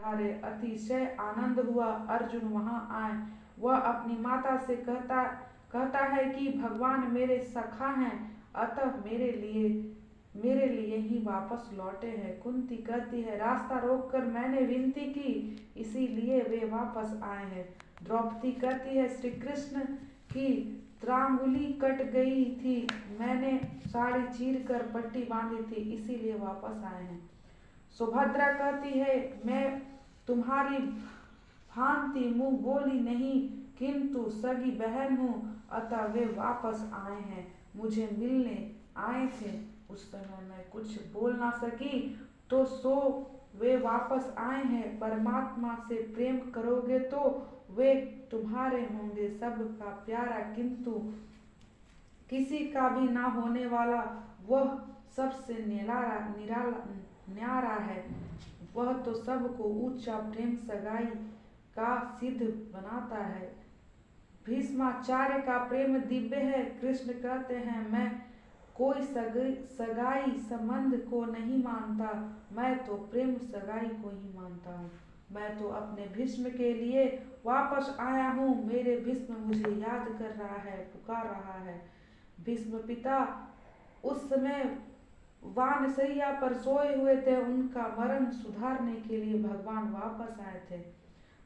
पधारे। अतिशय आनंद हुआ। अर्जुन वहां आए। वह अपनी माता से कहता है कि भगवान मेरे सखा हैं, अतः मेरे लिए ही वापस लौटे हैं। कुंती कहती है, रास्ता रोककर मैंने विनती की, इसीलिए वे वापस आए हैं। द्रौपदी कहती है, श्री कृष्ण की त्रांगुली कट गई थी, मैंने साड़ी चीर कर पट्टी बांधी थी, इसीलिए वापस आए हैं। सुभद्रा कहती है, मैं तुम्हारी भांति मुंह बोली नहीं, किंतु सगी बहन हूँ, अतः वे वापस आए हैं। मुझे मिलने आए थे, उस समय मैं कुछ बोल ना सकी, तो सो वे वापस आए हैं। परमात्मा से प्रेम करोगे तो वे तुम्हारे होंगे, सबका प्यारा, किंतु किसी का भी ना होने वाला वह सबसे न्यारा है। वह तो सबको ऊंचा प्रेम सगाई का सिद्ध बनाता है। भीष्माचार्य का प्रेम दिव्य है। कृष्ण कहते हैं, मैं कोई सगाई संबंध को नहीं मानता, मैं तो प्रेम सगाई को ही मानता हूँ। मैं तो अपने भीष्म के लिए वापस आया हूँ। मेरे भीष्म मुझे याद कर रहा है, पुकार रहा है। भीष्म पिता उस समय वानशैया पर सोए हुए थे। उनका मरण सुधारने के लिए भगवान वापस आए थे।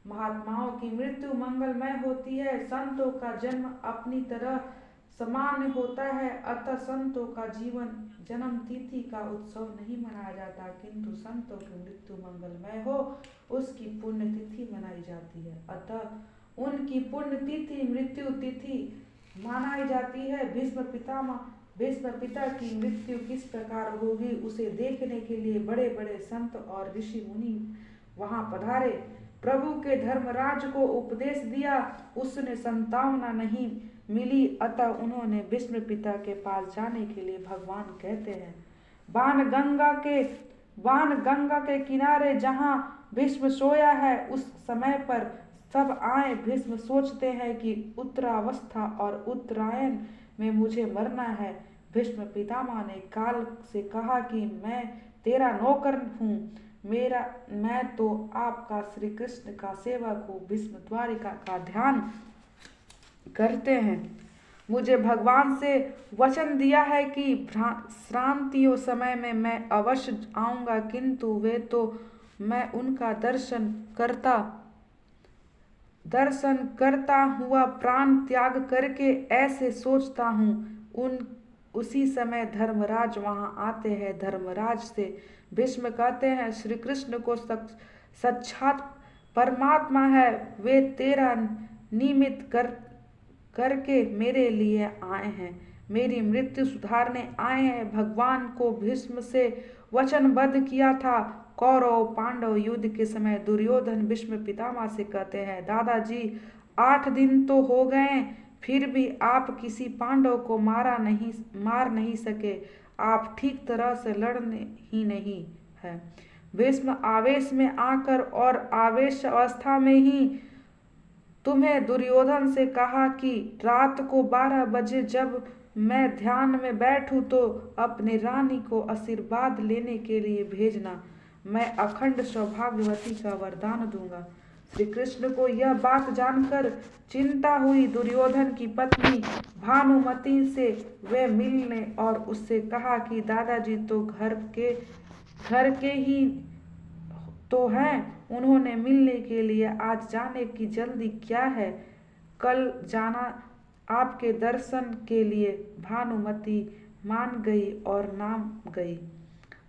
महात्माओं की मृत्यु मंगलमय होती है। संतों का जन्म अपनी तरह समान होता है, अतः संतों का जन्म तिथि का उत्सव नहीं मनाया जाता, किंतु संतों की मृत्यु मंगलमय हो उसकी पुण्य तिथि मनाई जाती है। अतः उनकी पुण्य तिथि मृत्यु तिथि मनाई जाती है। भीष्म पिता की मृत्यु किस प्रकार होगी उसे देखने के लिए बड़े बड़े संत और ऋषि मुनि वहां पधारे। प्रभु के धर्मराज को उपदेश दिया, उसने संतावना नहीं मिली, अतः उन्होंने भीष्म पिता के पास जाने के लिए भगवान कहते हैं। बाण गंगा के किनारे जहाँ भीष्म सोया है, उस समय पर सब आए। भीष्म सोचते हैं कि उत्तरावस्था और उत्तरायण में मुझे मरना है। भीष्म पितामह ने काल से कहा कि मैं तेरा नौकर हूँ, मैं तो आपका श्री कृष्ण का सेवक हूँ। भीष्म द्वारिका का ध्यान करते हैं। मुझे भगवान से वचन दिया है कि श्रांतियों समय में मैं अवश्य आऊंगा, किंतु वे तो मैं उनका दर्शन करता हुआ प्राण त्याग करके ऐसे सोचता हूँ। उसी समय धर्मराज वहां आते हैं। धर्मराज से भीष्म कहते हैं, श्री कृष्ण को साक्षात परमात्मा है, वे तेरा निमित्त करके मेरे लिए आए हैं, मेरी मृत्यु सुधारने आए हैं। भगवान को भीष्म से वचनबद्ध किया था। कौरव पांडव युद्ध के समय दुर्योधन भीष्म पितामह से कहते हैं, दादाजी 8 दिन तो हो गए, फिर भी आप किसी पांडव को मार नहीं सके, आप ठीक तरह से लड़ने ही नहीं है। भीष्म आवेश में आकर और आवेश अवस्था में ही तुम्हें दुर्योधन से कहा कि रात को 12 बजे जब मैं ध्यान में बैठूं तो अपनी रानी को आशीर्वाद लेने के लिए भेजना, मैं अखंड सौभाग्यवती का वरदान दूंगा। श्री कृष्ण को यह बात जानकर चिंता हुई। दुर्योधन की पत्नी भानुमति से वे मिलने और उससे कहा कि दादाजी तो घर के ही तो हैं, उन्होंने मिलने के लिए आज जाने की जल्दी क्या है, कल जाना आपके दर्शन के लिए। भानुमति मान गई और नाम गई।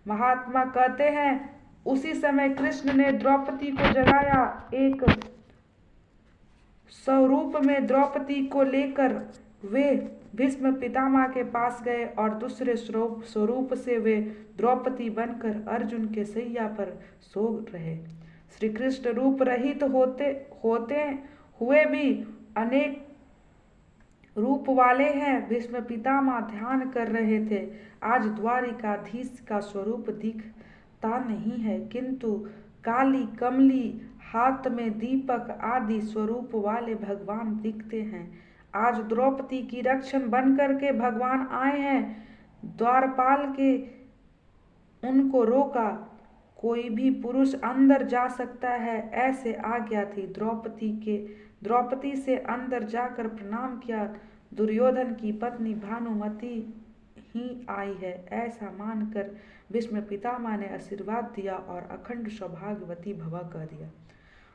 महात्मा कहते हैं, उसी समय कृष्ण ने द्रौपदी को जगाया। एक स्वरूप में द्रौपदी को लेकर वे भीष्म पितामह के पास गए और दूसरे स्वरूप से वे द्रौपदी बनकर अर्जुन के सैया पर सो रहे। श्री कृष्ण रूप रहित होते हुए भी अनेक रूप वाले हैं। भीष्म पितामह ध्यान कर रहे थे। आज द्वारिकाधीश का स्वरूप दिखता नहीं है, किंतु काली कमली हाथ में दीपक आदि स्वरूप वाले भगवान दिखते हैं। आज द्रौपदी की रक्षण बनकर के भगवान आए हैं। द्वारपाल के उनको रोका, कोई भी पुरुष अंदर जा सकता है, ऐसे आज्ञा थी। द्रौपदी से अंदर जाकर प्रणाम किया। दुर्योधन की पत्नी भानुमति ही आई है, ऐसा मानकर भीष्म पितामह ने आशीर्वाद दिया और अखंड सौभाग्यवती भव कह दिया।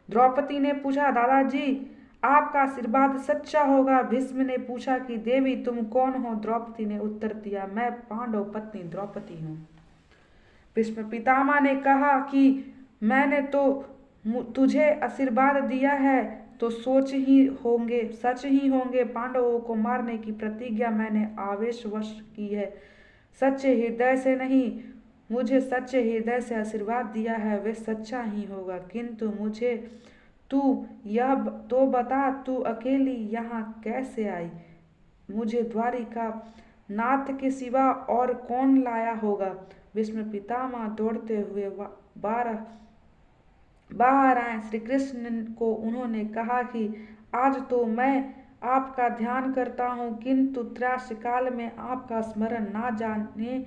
द्रौपदी ने पूछा, दादाजी आपका आशीर्वाद सच्चा होगा? भीष्म ने पूछा कि देवी तुम कौन हो? द्रौपदी ने उत्तर दिया, मैं पांडव पत्नी द्रौपदी हूँ। भीष्म पितामह ने कहा कि मैंने तो तुझे आशीर्वाद दिया है तो सच ही होंगे। पांडवों को मारने की प्रतिज्ञा मैंने आवेशवश की है, सच्चे हृदय से नहीं। मुझे सच्चे हृदय से आशीर्वाद दिया है, वे सच्चा ही होगा। किंतु मुझे तू यह तो बता, तू अकेली यहाँ कैसे आई? मुझे द्वारिका नाथ के सिवा और कौन लाया होगा? भीष्म पितामह दौड़ते हुए बाहर आए। श्री कृष्ण को उन्होंने कहा कि आज तो मैं आपका ध्यान करता हूँ, किंतु त्रास काल में आपका स्मरण ना जाने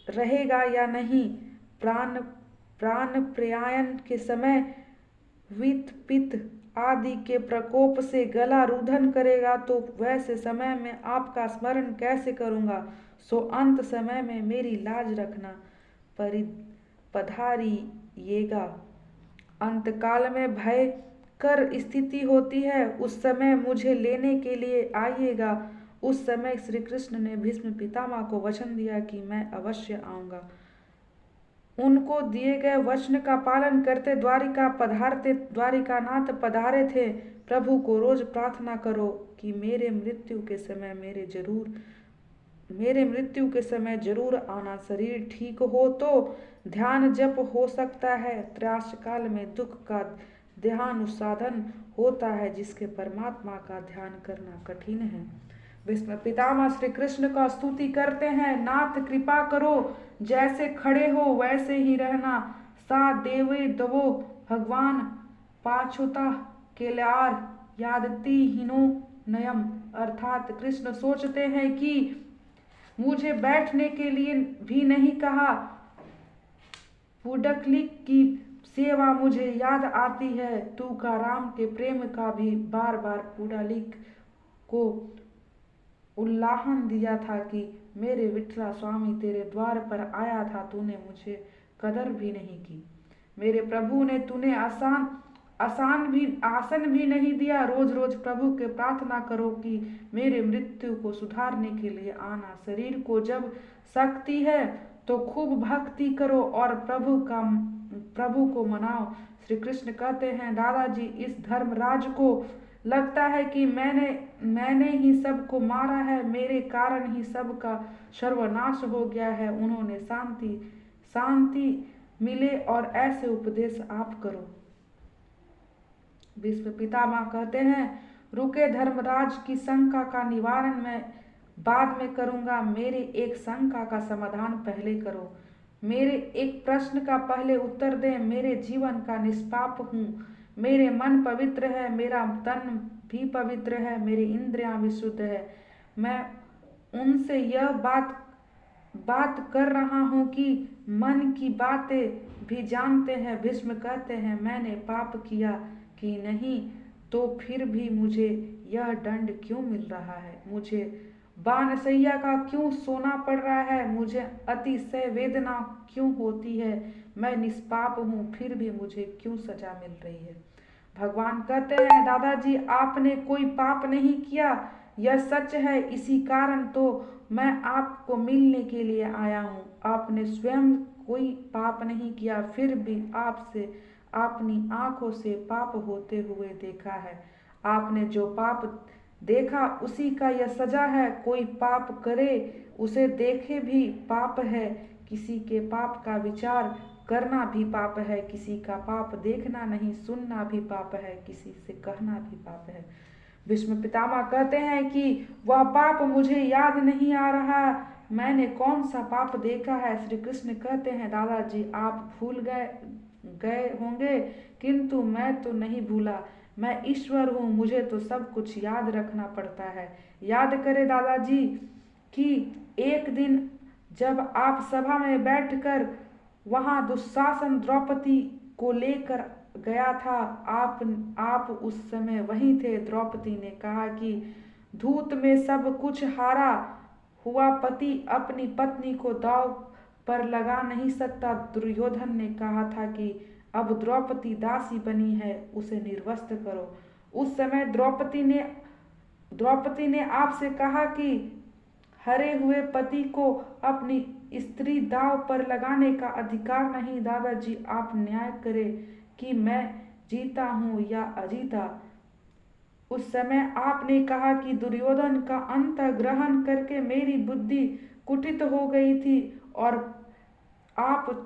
रहेगा या नहीं। प्राण प्रयाण के समय वित पित्त आदि के प्रकोप से गला रुधन करेगा, तो वैसे समय में आपका स्मरण कैसे करूँगा? सो अंत समय में मेरी लाज रखना पधारिएगा। अंतकाल में भयकर स्थिति होती है, उस समय मुझे लेने के लिए आइएगा। उस समय श्री कृष्ण ने भीष्म पितामह को वचन दिया कि मैं अवश्य आऊँगा। उनको दिए गए वचन का पालन करते द्वारिकानाथ पधारे थे। प्रभु को रोज प्रार्थना करो कि मेरे मृत्यु के समय जरूर आना। शरीर ठीक हो तो ध्यान जप हो सकता है। त्रास काल में दुख का ध्यानुसाधन होता है, जिसके परमात्मा का ध्यान करना कठिन है। भीष्म पितामह श्री कृष्ण का स्तुति करते हैं, नाथ कृपा करो, जैसे खड़े हो वैसे ही रहना। सा देवे दवो भगवान पाछुता केलार यादती हिनो नयम। अर्थात कृष्ण सोचते हैं कि मुझे बैठने के लिए भी नहीं कहा। पुडकलिक की सेवा मुझे याद आती है। तू का राम के प्रेम का भी बार बार पुडलिक को उल्लाहन दिया था कि मेरे विठला स्वामी तेरे द्वार पर आया था, तूने मुझे कदर भी नहीं की। मेरे प्रभु ने तूने आसन भी नहीं दिया। रोज रोज प्रभु के प्रार्थना करो कि मेरे मृत्यु को सुधारने के लिए आना। शरीर को जब शक्ति है तो खूब भक्ति करो और प्रभु को मनाओ। श्री कृष्ण कहते हैं, दादाजी इस धर्मराज को लगता है कि मैंने ही सबको मारा है, मेरे कारण ही सबका सर्वनाश हो गया है। उन्होंने शांति मिले और ऐसे उपदेश आप करो। भीष्म पितामह कहते हैं, रुके धर्मराज की शंका का निवारण मैं बाद में करूंगा। मेरी एक शंका का समाधान पहले करो। मेरे एक प्रश्न का पहले उत्तर दें। मेरे जीवन का निष्पाप हूँ, मेरे मन पवित्र है, मेरा तन भी पवित्र है, मेरी इंद्रियां भी शुद्ध है। मैं उनसे यह बात कर रहा हूँ कि मन की बातें भी जानते हैं। भीष्म कहते हैं, मैंने पाप किया कि नहीं, तो फिर भी मुझे यह दंड क्यों मिल रहा है? मुझे बानसैया का क्यों सोना पड़ रहा है? मुझे अतिशय वेदना क्यों होती है? मैं निष्पाप हूँ, फिर भी मुझे क्यों सजा मिल रही है? भगवान कहते हैं, दादाजी आपने कोई पाप नहीं किया, यह सच है। इसी कारण तो मैं आपको मिलने के लिए आया हूँ। आपने स्वयं कोई पाप नहीं किया, फिर भी आपसे अपनी आंखों से पाप होते हुए देखा है। आपने जो पाप देखा उसी का यह सजा है। कोई पाप करे उसे देखे भी पाप है, किसी के पाप का विचार करना भी पाप है, किसी का पाप देखना नहीं सुनना भी पाप है, किसी से कहना भी पाप है। भीष्म पितामह कहते हैं कि वह पाप मुझे याद नहीं आ रहा, मैंने कौन सा पाप देखा है? श्री कृष्ण कहते हैं, दादाजी आप भूल गए होंगे, किंतु मैं तो नहीं भूला। मैं ईश्वर हूँ, मुझे तो सब कुछ याद रखना पड़ता है। याद करें दादाजी कि एक दिन जब आप सभा में बैठकर वहां दुशासन द्रौपदी को लेकर गया था। आप उस समय वहीं थे। द्रौपदी ने कहा कि धूत में सब कुछ हारा हुआ पति अपनी पत्नी को दांव पर लगा नहीं सकता। दुर्योधन ने कहा था कि अब द्रौपदी दासी बनी है, उसे निर्वस्त्र करो। उस समय द्रौपदी ने आपसे कहा कि हरे हुए पति को अपनी स्त्री दांव पर लगाने का अधिकार नहीं। दादाजी, आप न्याय करें कि मैं जीता हूं या अजीता। उस समय आपने कहा कि दुर्योधन का अंत ग्रहण करके मेरी बुद्धि कुटित हो गई थी और आप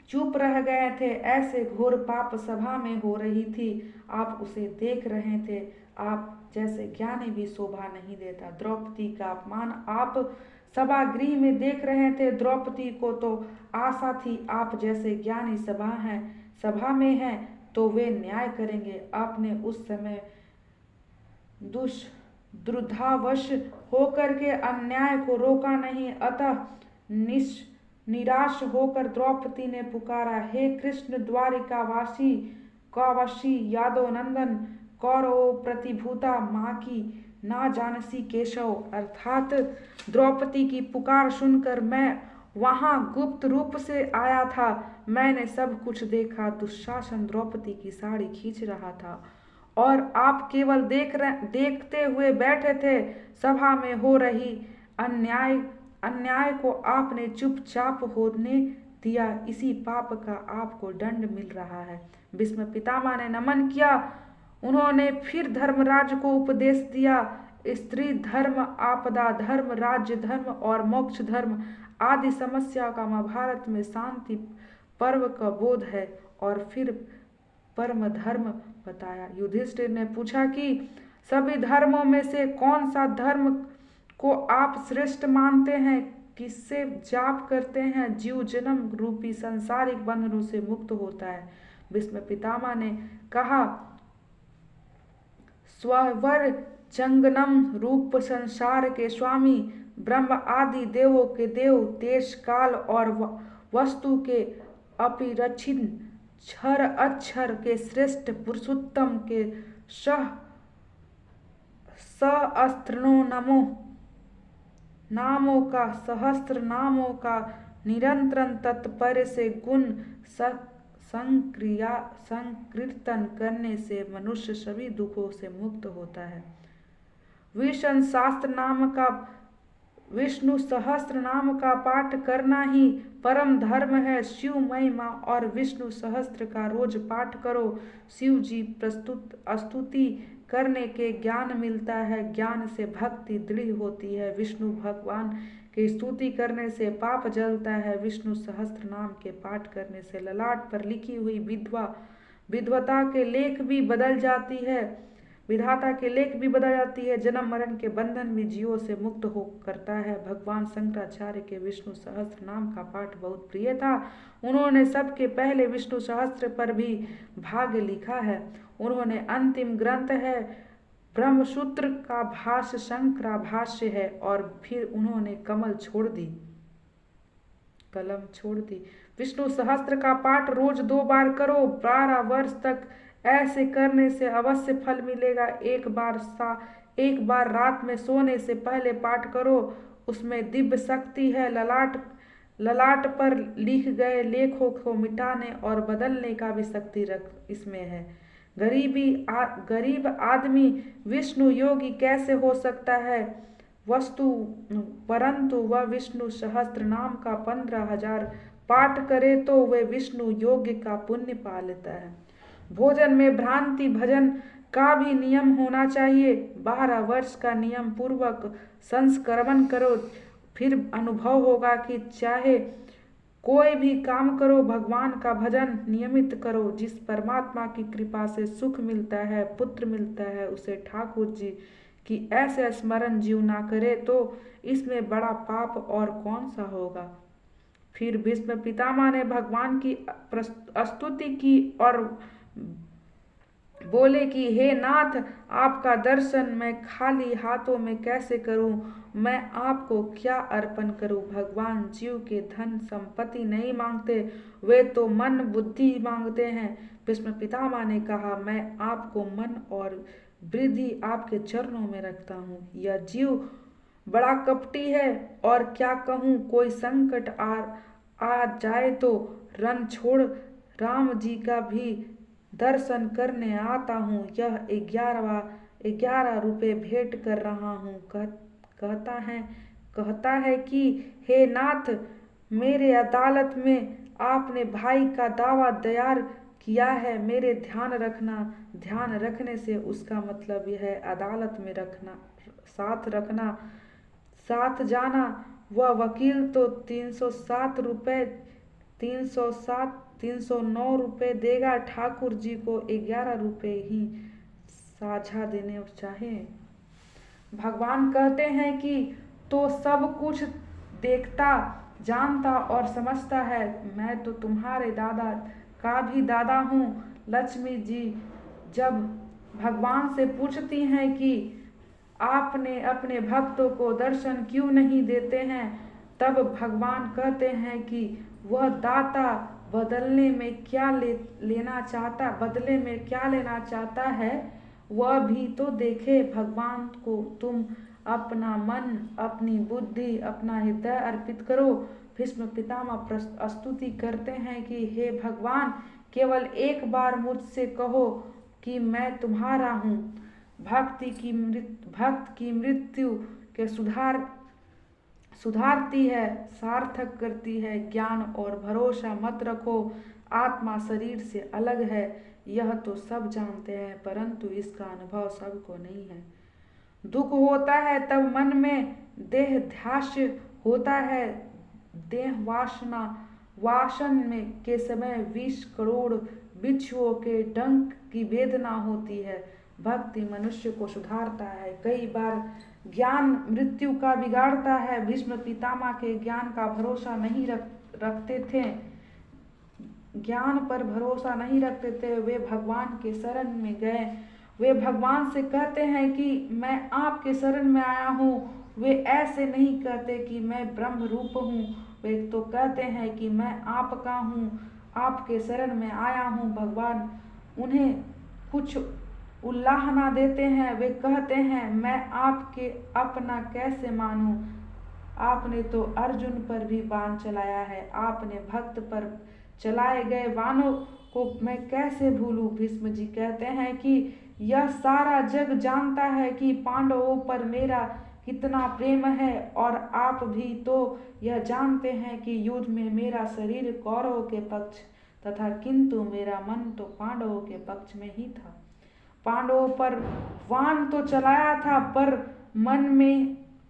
चुप रह गए थे। ऐसे घोर पाप सभा में हो रही थी, आप उसे देख रहे थे। आप जैसे ज्ञानी भी शोभा नहीं देता। द्रौपदी का अपमान आप सभागृह में देख रहे थे। द्रौपदी को तो आशा थी आप जैसे ज्ञानी सभा में हैं तो वे न्याय करेंगे। आपने उस समय दुर्धावश होकर के अन्याय को रोका नहीं। अतः निराश होकर द्रौपदी ने पुकारा, हे कृष्ण द्वारिकावासी यादव नंदन, कौरव प्रतिभूता माँ की ना जानसी केशव। अर्थात द्रौपदी की पुकार सुनकर मैं वहां गुप्त रूप से आया था। मैंने सब कुछ देखा। दुशासन द्रौपदी की साड़ी खींच रहा था और आप केवल देखते हुए बैठे थे। सभा में हो रही अन्याय को आपने चुपचाप होने दिया। इसी पाप का आपको दंड मिल रहा है। भीष्म पितामह ने नमन किया। उन्होंने फिर धर्मराज को उपदेश दिया। स्त्री धर्म, आपदा धर्म, राज्य धर्म और मोक्ष धर्म आदि समस्या का महाभारत में शांति पर्व का बोध है। और फिर परम धर्म बताया। युधिष्ठिर ने पूछा कि सभी धर्मों में से कौन सा धर्म को आप श्रेष्ठ मानते हैं, किससे जाप करते हैं जीव जन्म रूपी सांसारिक बंधनों से मुक्त होता है। भीष्म पितामह ने कहा, स्ववर जंगनम रूप संसार के स्वामी, ब्रह्म आदि देवों के देव, देश काल और वस्तु के अपिरछिन्न, क्षर अक्षर के श्रेष्ठ, पुरुषोत्तम के सहस्त्र नामों का निरंतर तत्पर्य से गुण संकीर्तन करने से मनुष्य सभी दुखों से मुक्त होता है। विष्णु सहस्त्र नाम का पाठ करना ही परम धर्म है। शिव महिमा और विष्णु सहस्त्र का रोज पाठ करो। शिव जी स्तुति करने के ज्ञान मिलता है, ज्ञान से भक्ति दृढ़ होती है। विष्णु भगवान की स्तुति करने से पाप जलता है। विष्णु सहस्त्र नाम के पाठ करने से ललाट पर लिखी हुई विधवता के लेख भी बदल जाती है, विधाता के लेख भी बदल जाती है। जन्म मरण के बंधन भी जीवों से मुक्त हो करता है। भगवान शंकराचार्य के विष्णु सहस्त्र नाम का पाठ बहुत प्रिय था। उन्होंने सबके पहले विष्णु सहस्त्र पर भी भाग लिखा है। उन्होंने अंतिम ग्रंथ है ब्रह्मसूत्र का भाष्य शंकरा भाष्य है और फिर उन्होंने कलम छोड़ दी। विष्णु सहस्त्र का पाठ रोज 2 बार करो। 12 वर्ष तक ऐसे करने से अवश्य फल मिलेगा। एक बार रात में सोने से पहले पाठ करो, उसमें दिव्य शक्ति है। ललाट पर लिख गए लेखों को मिटाने और बदलने का भी शक्ति इसमें है। गरीब आदमी विष्णु योगी कैसे हो सकता है परंतु वह विष्णु सहस्त्र नाम का 15,000 पाठ करे तो वह विष्णु योग्य का पुण्य पा लेता है। भोजन में भ्रांति भजन का भी नियम होना चाहिए। 12 वर्ष का नियम पूर्वक संस्करण करो, फिर अनुभव होगा कि चाहे कोई भी काम करो, भगवान का भजन नियमित करो। जिस परमात्मा की कृपा से सुख मिलता है, पुत्र मिलता है, उसे ठाकुर जी की ऐसे स्मरण जीव ना करे तो इसमें बड़ा पाप और कौन सा होगा। फिर भीष्म पितामह ने भगवान की स्तुति की और बोले कि हे नाथ, आपका दर्शन मैं खाली हाथों में कैसे करूं, मैं आपको क्या अर्पण करूं। भगवान जीव के धन संपत्ति नहीं मांगते, वे तो मन बुद्धि मांगते हैं। भीष्म पितामह ने कहा, मैं आपको मन और बुद्धि आपके चरणों में रखता हूँ। यह जीव बड़ा कपटी है, और क्या कहूँ, कोई संकट आ जाए तो रण छोड़ राम जी का भी दर्शन करने आता हूँ। यह 11 रुपये भेंट कर रहा हूँ। कहता है कि हे नाथ, मेरे अदालत में आपने भाई का दावा दायर किया है। मेरे ध्यान रखने से उसका मतलब यह है अदालत में रखना, साथ जाना। वह वकील तो 309 रुपये देगा। ठाकुर जी को 11 रुपये ही साझा देने चाहिए। भगवान कहते हैं कि तो सब कुछ देखता, जानता और समझता है। मैं तो तुम्हारे दादा का भी दादा हूँ। लक्ष्मी जी जब भगवान से पूछती हैं कि आपने अपने भक्तों को दर्शन क्यों नहीं देते हैं, तब भगवान कहते हैं कि वह दाता बदले में क्या लेना चाहता है, वह भी तो देखे। भगवान को तुम अपना मन, अपनी बुद्धि, अपना हृदय अर्पित करो। भीष्म पितामह स्तुति करते हैं कि हे भगवान, केवल एक बार मुझसे कहो कि मैं तुम्हारा हूँ। भक्त की मृत्यु के सुधारती है, सार्थक करती है। ज्ञान और भरोसा मत रखो, आत्मा शरीर से अलग है, यह तो सब जानते हैं, परंतु इसका अनुभव सबको नहीं है। दुख होता है तब मन में देह ध्यास होता है। देह वासन में के समय 20 करोड़ बिच्छुओं के डंक की वेदना होती है। भक्ति मनुष्य को सुधारता है। कई बार ज्ञान मृत्यु का बिगाड़ता है। भीष्म पितामह के ज्ञान का भरोसा नहीं रखते थे, ज्ञान पर भरोसा नहीं रखते थे। वे भगवान के शरण में गए। वे भगवान से कहते हैं कि मैं आपके शरण में आया हूँ। वे ऐसे नहीं कहते कि मैं ब्रह्म रूप हूँ, वे तो कहते हैं कि मैं आपका हूँ, आपके शरण में आया हूँ। भगवान उन्हें कुछ उल्लाहना देते हैं। वे कहते हैं, मैं आपके अपना कैसे मानूं, आपने तो अर्जुन पर भी बाण चलाया है, आपने भक्त पर चलाए गए बाणों को मैं कैसे भूलूं। भीष्म जी कहते हैं कि यह सारा जग जानता है कि पांडवों पर मेरा कितना प्रेम है, और आप भी तो यह जानते हैं कि युद्ध में मेरा शरीर कौरवों के पक्ष तथा, किंतु मेरा मन तो पांडवों के पक्ष में ही था। पांडवों पर बाण तो चलाया था, पर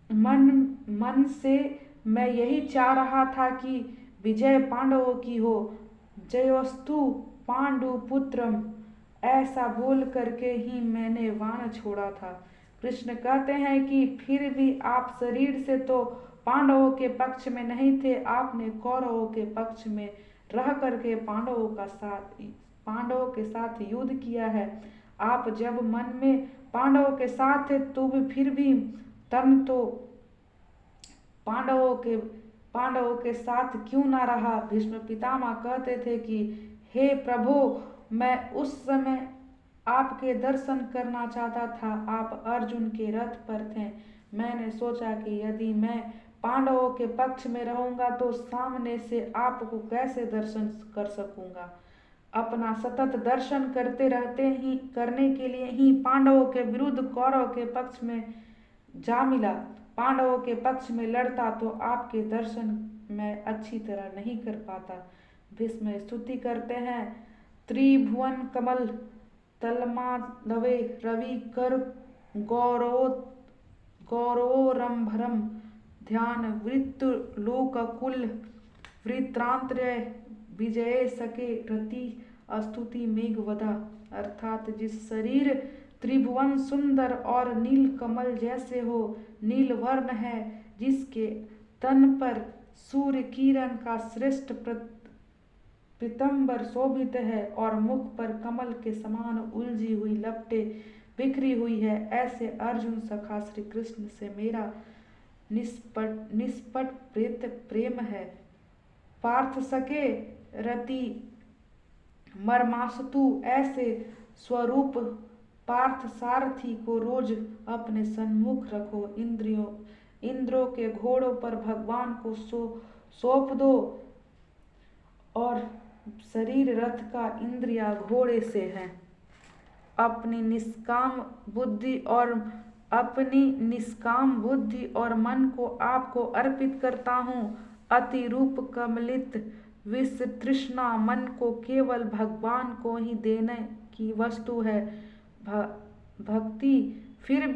मन से मैं यही चाह रहा था कि विजय पांडवों की हो। जयोस्तु पांडु पुत्रम, ऐसा बोल करके ही मैंने बाण छोड़ा था। कृष्ण कहते हैं कि फिर भी आप शरीर से तो पांडवों के पक्ष में नहीं थे, आपने कौरवों के पक्ष में रह करके पांडवों के साथ युद्ध किया है। आप जब मन में पांडवों के साथ थे, तो फिर भी तन तो पांडवों के साथ क्यों ना रहा। भीष्म पितामह कहते थे कि हे प्रभु, मैं उस समय आपके दर्शन करना चाहता था। आप अर्जुन के रथ पर थे। मैंने सोचा कि यदि मैं पांडवों के पक्ष में रहूंगा तो सामने से आपको कैसे दर्शन कर सकूंगा। अपना सतत दर्शन करने के लिए ही पांडवों के विरुद्ध कौरव के पक्ष में जा मिला। पांडवों के पक्ष में लड़ता तो आपके दर्शन मैं अच्छी तरह नहीं कर पाता। भीष्म स्तुति करते हैं, त्रिभुवन कमल तलमालवे रवि कर गौरवोरंभरम ध्यान वृत्त लोककुल वृत्रांतर्य विजय सके रति स्तुति मेघवदा। अर्थात जिस शरीर त्रिभुवन सुंदर और नील कमल जैसे हो, नील वर्ण है, जिसके तन पर सूर्य किरण का श्रेष्ठ पीतम्बर शोभित है और मुख पर कमल के समान उलझी हुई लपटें बिखरी हुई है, ऐसे अर्जुन सखा श्री कृष्ण से मेरा निष्पट प्रेम है। पार्थ सके रति मर्मास्तु, ऐसे स्वरूप पार्थ सारथी को रोज अपने सन्मुख रखो। इंद्रों के घोड़ों पर भगवान को सौंप दो और शरीर रथ का, इंद्रिया घोड़े से है। अपनी निष्काम बुद्धि और मन को आपको अर्पित करता हूँ। अति रूप कमलित विश्व तृष्णा मन को केवल भगवान को ही देने की वस्तु है। भक्ति फिर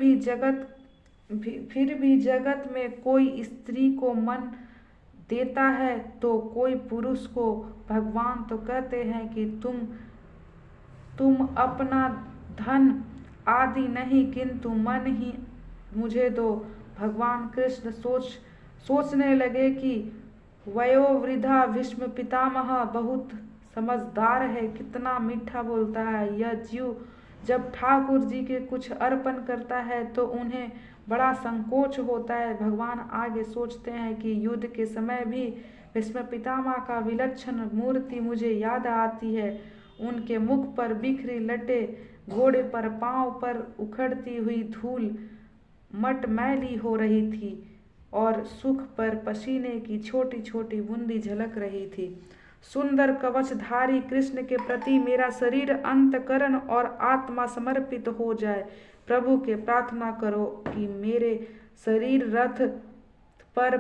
भी जगत में कोई स्त्री को मन देता है तो कोई पुरुष को। भगवान तो कहते हैं कि तुम अपना धन आदि नहीं किंतु मन ही मुझे दो। भगवान कृष्ण सोचने लगे कि वयोवृद्धा भीष्म पितामह बहुत समझदार है, कितना मीठा बोलता है। यह जीव जब ठाकुर जी के कुछ अर्पण करता है तो उन्हें बड़ा संकोच होता है। भगवान आगे सोचते हैं कि युद्ध के समय भी भीष्म पितामह का विलक्षण मूर्ति मुझे याद आती है। उनके मुख पर बिखरी लटें, घोड़े पर पांव पर उखड़ती हुई धूल मटमैली हो रही थी और सुख पर पसीने की छोटी छोटी बूंदी झलक रही थी। सुंदर कवचधारी कृष्ण के प्रति मेरा शरीर, अंतकरण और आत्मा समर्पित हो जाए। प्रभु के प्रार्थना करो कि मेरे शरीर रथ पर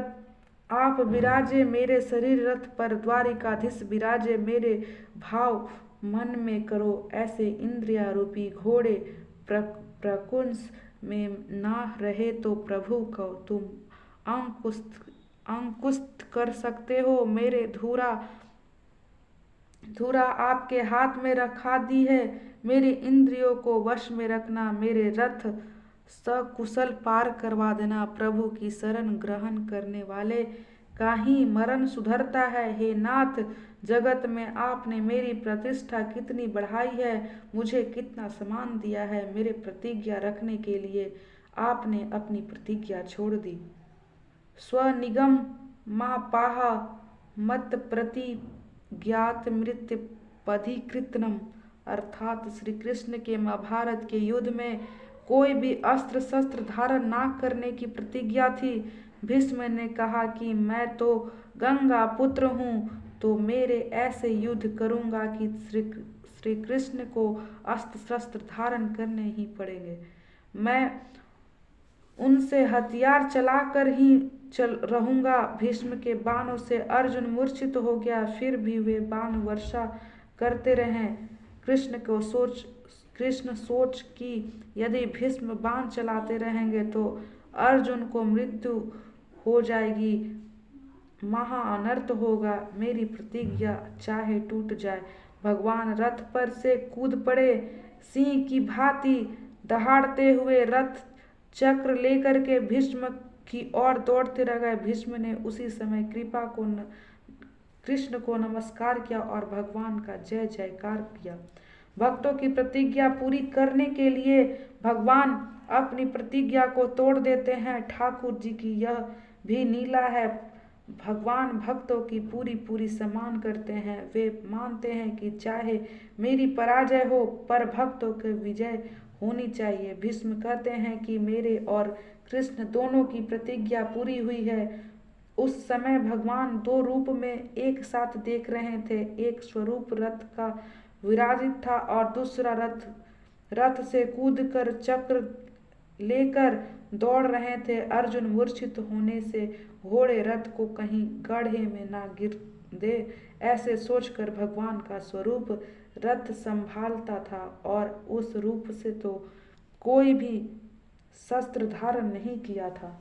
आप विराजे, मेरे शरीर रथ पर द्वारिकाधीश विराजे। मेरे भाव मन में करो ऐसे इंद्रिया रूपी घोड़े प्रकुंस में ना रहे तो प्रभु को तुम अंकुश कर सकते हो। मेरे धुरा आपके हाथ में रखा दी है। मेरे इंद्रियों को वश में रखना, मेरे रथ सकुशल पार करवा देना। प्रभु की शरण ग्रहण करने वाले का ही मरण सुधरता है। हे नाथ, जगत में आपने मेरी प्रतिष्ठा कितनी बढ़ाई है, मुझे कितना सम्मान दिया है। मेरे प्रतिज्ञा रखने के लिए आपने अपनी प्रतिज्ञा छोड़ दी। स्वनिगम मापाह मत प्रतिज्ञात मृत्यु पधिकृतनम, अर्थात श्री कृष्ण के महाभारत के युद्ध में कोई भी अस्त्र शस्त्र धारण ना करने की प्रतिज्ञा थी। भीष्म ने कहा कि मैं तो गंगा पुत्र हूँ, तो मेरे ऐसे युद्ध करूँगा कि श्री कृष्ण को अस्त्र शस्त्र धारण करने ही पड़ेंगे। मैं उनसे हथियार चलाकर ही चल रहूँगा। भीष्म के बाणों से अर्जुन मूर्छित हो गया, फिर भी वे बाण वर्षा करते रहे। कृष्ण सोच कि यदि भीष्म बाण चलाते रहेंगे तो अर्जुन को मृत्यु हो जाएगी, महा अनर्थ होगा। मेरी प्रतिज्ञा चाहे टूट जाए। भगवान रथ पर से कूद पड़े, सिंह की भांति दहाड़ते हुए रथ चक्र लेकर के भीष्म की ओर दौड़ते रह गए। भीष्म ने उसी समय कृष्ण को नमस्कार किया और भगवान का जय जयकार किया। भक्तों की प्रतिज्ञा पूरी करने के लिए भगवान अपनी प्रतिज्ञा को तोड़ देते हैं। ठाकुर जी की यह भी लीला है। भगवान भक्तों की पूरी सम्मान करते हैं। वे मानते हैं कि चाहे मेरी पराजय हो पर भक्तों की विजय होनी चाहिए। भीष्म कहते हैं कि मेरे और कृष्ण दोनों की प्रतिज्ञा पूरी हुई है। उस समय भगवान दो रूप में एक साथ देख रहे थे। एक स्वरूप रथ का विराजित था और दूसरा रथ से कूदकर चक्र लेकर दौड़ रहे थे। अर्जुन मूर्छित होने से घोड़े रथ को कहीं गड्ढे में ना गिर दे, ऐसे सोचकर भगवान का स्वरूप रथ संभालता था और उस रूप से तो कोई भी शस्त्र धारण नहीं किया था।